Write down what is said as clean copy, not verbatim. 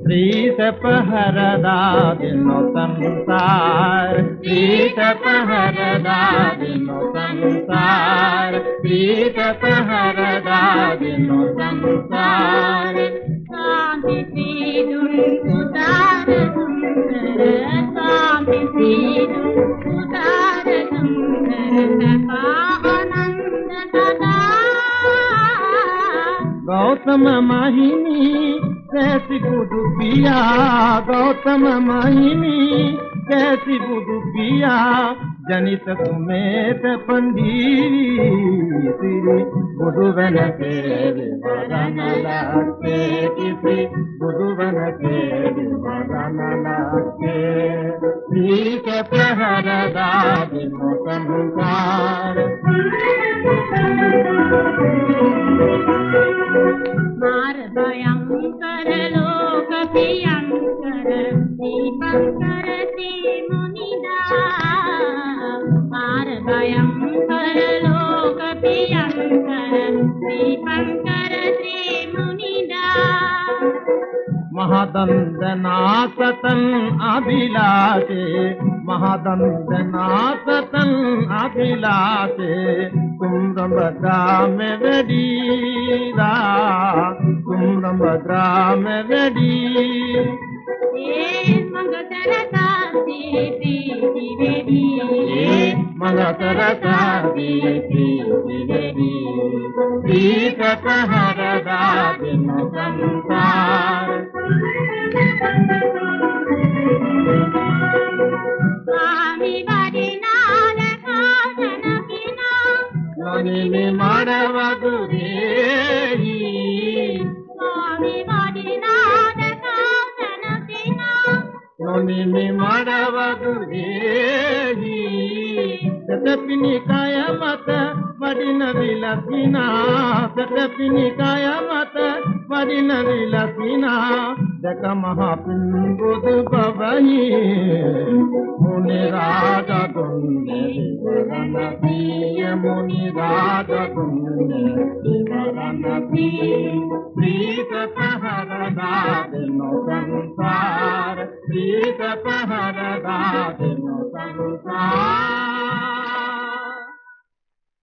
प्रीत पहरदा दिनो संसार, प्रीत पहरदा दिनो संसार, प्रीत पहरदा दिनो संसार। स्वामी श्रीधुन उदार सुंदर, स्वामी श्रीधुन उदार सुंदर, आनंद सदा। गौतम माहिनी कैसी बुधु पिया, गौतम माहिनी कैसी बुधु पिया, जनित सुमेत पंडीरी बुधुवन के वरन लागे, किसी बुधुवन के वरन लागे। प्रीत पहरदा दिनो संसार, मार भयंकर लोक भयंकर, दीपंकर ते मुनिदास। मार भयंकर लोक भयंकर, दीपंकर ते मुनिदास। महादंडनाथतन अभिलाषे, महादंडनाथतन अभिलाषे, तुम्रभद्रा में वेडीरा, तुम्रभद्रा में वेडी। मंगतर काशी प्रीति वेदी, मंगतर काशी प्रीति वेदी। प्रीत पहरदा दिनो संसार, स्वामी बद्रीनाथ कांचन किना, नलिनी मड़वगुरेही। स्वामी बद्रीनाथ कांचन किना, नलिनी मड़वगुरेही। सतपिनी काया मत मदिन विलसिना, सतपिनी काया मत मदिन विलसिना। जग महापिंबुद बवही, मुनि राज गुण्य विवरण प्रिय, मुनि राज गुण्य विवरण प्रिय। प्रीत पहरदा दिनो संसार, प्रीत पहरदा दिनो संसार।